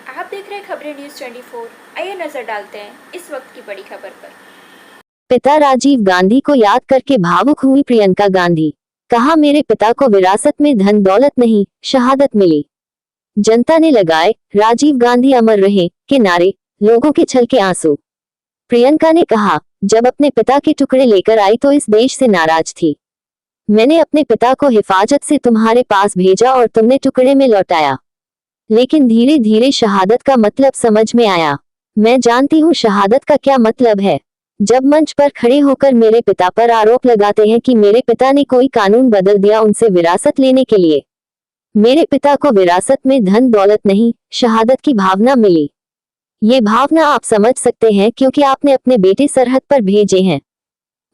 आप देख रहे हैं खबरें न्यूज़ 24। आइए नजर डालते हैं इस वक्त की बड़ी खबर पर। पिता राजीव गांधी को याद करके भावुक हुई प्रियंका गांधी। कहा, मेरे पिता को विरासत में धन दौलत नहीं, शहादत मिली। जनता ने लगाए राजीव गांधी अमर रहे के नारे, लोगों के छलके आंसू। प्रियंका ने कहा, जब अपने पिता के टुकड़े लेकर आई तो इस देश से नाराज थी। मैंने अपने पिता को हिफाजत से तुम्हारे पास भेजा और तुमने टुकड़े में लौटाया। लेकिन धीरे धीरे शहादत का मतलब समझ में आया। मैं जानती हूँ शहादत का क्या मतलब है। जब मंच पर खड़े होकर मेरे पिता पर आरोप लगाते हैं कि मेरे पिता ने कोई कानून बदल दिया उनसे विरासत लेने के लिए। मेरे पिता को विरासत में धन दौलत नहीं, शहादत की भावना मिली। ये भावना आप समझ सकते हैं क्योंकि आपने अपने बेटे सरहद पर भेजे हैं।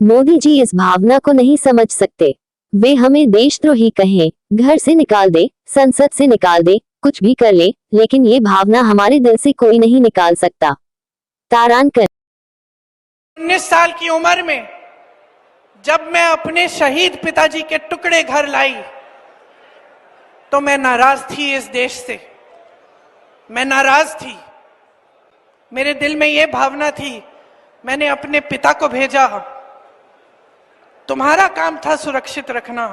मोदी जी इस भावना को नहीं समझ सकते। वे हमें देशद्रोही कहें, घर से निकाल दे, संसद से निकाल दे, कुछ भी कर ले, लेकिन ये भावना हमारे दिल से कोई नहीं निकाल सकता। तारांकन। 19 साल की उम्र में जब मैं अपने शहीद पिताजी के टुकड़े घर लाई तो मैं नाराज थी इस देश से। मैं नाराज थी। मेरे दिल में यह भावना थी, मैंने अपने पिता को भेजा, तुम्हारा काम था सुरक्षित रखना।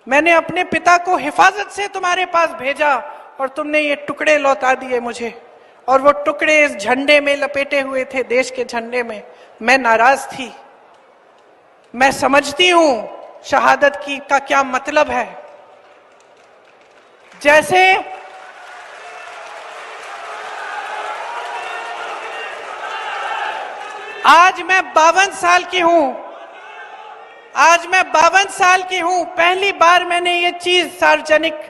मैंने अपने पिता को हिफाजत से तुम्हारे पास भेजा और तुमने ये टुकड़े लौटा दिए मुझे। और वो टुकड़े इस झंडे में लपेटे हुए थे, देश के झंडे में। मैं नाराज थी। मैं समझती हूं शहादत की का क्या मतलब है। जैसे आज मैं 52 साल की हूं। आज मैं 52 साल की हूं। पहली बार मैंने ये चीज सार्वजनिक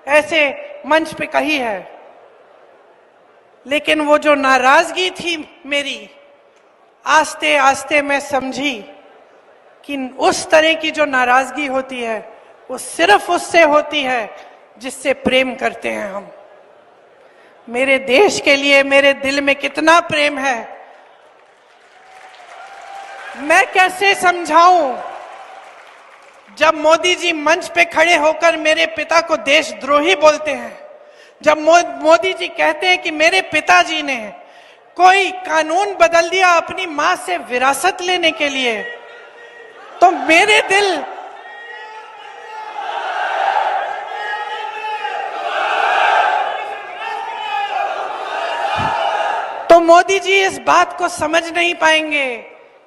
ऐसे मंच पे कही है। लेकिन वो जो नाराजगी थी मेरी, आस्ते आस्ते मैं समझी कि उस तरह की जो नाराजगी होती है वो सिर्फ उससे होती है जिससे प्रेम करते हैं हम। मेरे देश के लिए मेरे दिल में कितना प्रेम है, मैं कैसे समझाऊं। जब मोदी जी मंच पे खड़े होकर मेरे पिता को देशद्रोही बोलते हैं, जब मोदी जी कहते हैं कि मेरे पिताजी ने कोई कानून बदल दिया अपनी मां से विरासत लेने के लिए, तो मेरे दिल तो मोदी जी इस बात को समझ नहीं पाएंगे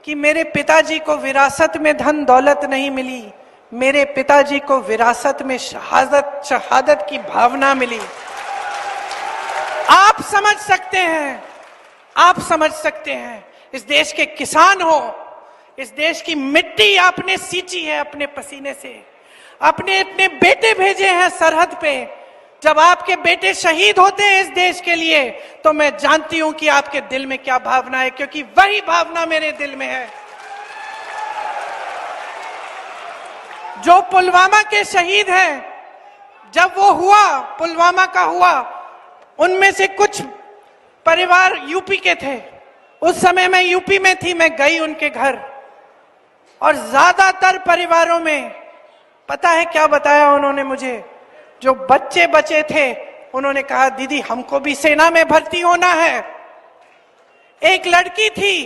कि मेरे पिताजी को विरासत में धन दौलत नहीं मिली, मेरे पिताजी को विरासत में शहादत की भावना मिली। आप समझ सकते हैं, आप समझ सकते हैं। इस देश के किसान हो, इस देश की मिट्टी आपने सींची है अपने पसीने से, अपने अपने बेटे भेजे हैं सरहद पे। जब आपके बेटे शहीद होते हैं इस देश के लिए तो मैं जानती हूं कि आपके दिल में क्या भावना है, क्योंकि वही भावना मेरे दिल में है। जो पुलवामा के शहीद हैं, जब वो हुआ, पुलवामा का हुआ, उनमें से कुछ परिवार यूपी के थे। उस समय मैं यूपी में थी, मैं गई उनके घर और ज्यादातर परिवारों में पता है क्या बताया उन्होंने मुझे। जो बच्चे बचे थे उन्होंने कहा, दीदी हमको भी सेना में भर्ती होना है। एक लड़की थी,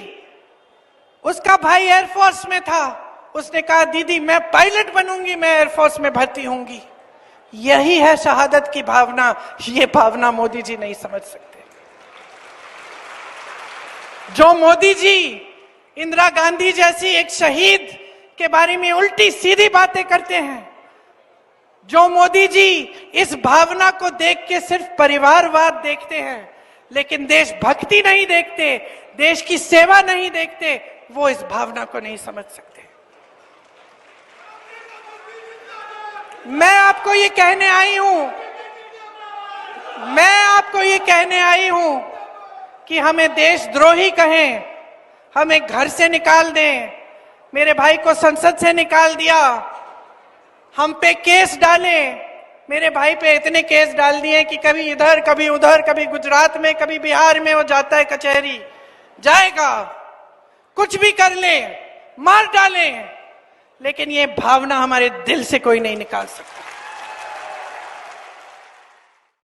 उसका भाई एयरफोर्स में था, उसने कहा दीदी मैं पायलट बनूंगी, मैं एयरफोर्स में भर्ती होंगी। यही है शहादत की भावना। ये भावना मोदी जी नहीं समझ सकते। जो मोदी जी इंदिरा गांधी जैसी एक शहीद के बारे में उल्टी सीधी बातें करते हैं, जो मोदी जी इस भावना को देख के सिर्फ परिवारवाद देखते हैं लेकिन देशभक्ति नहीं देखते, देश की सेवा नहीं देखते, वो इस भावना को नहीं समझ सकते। मैं आपको ये कहने आई हूं कि हमें देशद्रोही कहें, हमें घर से निकाल दें, मेरे भाई को संसद से निकाल दिया, हम पे केस डाले। मेरे भाई पे इतने केस डाल दिए कि कभी इधर कभी उधर, कभी गुजरात में कभी बिहार में वो जाता है कचहरी, जाएगा, कुछ भी कर ले, मार डाले, लेकिन ये भावना हमारे दिल से कोई नहीं निकाल सकता।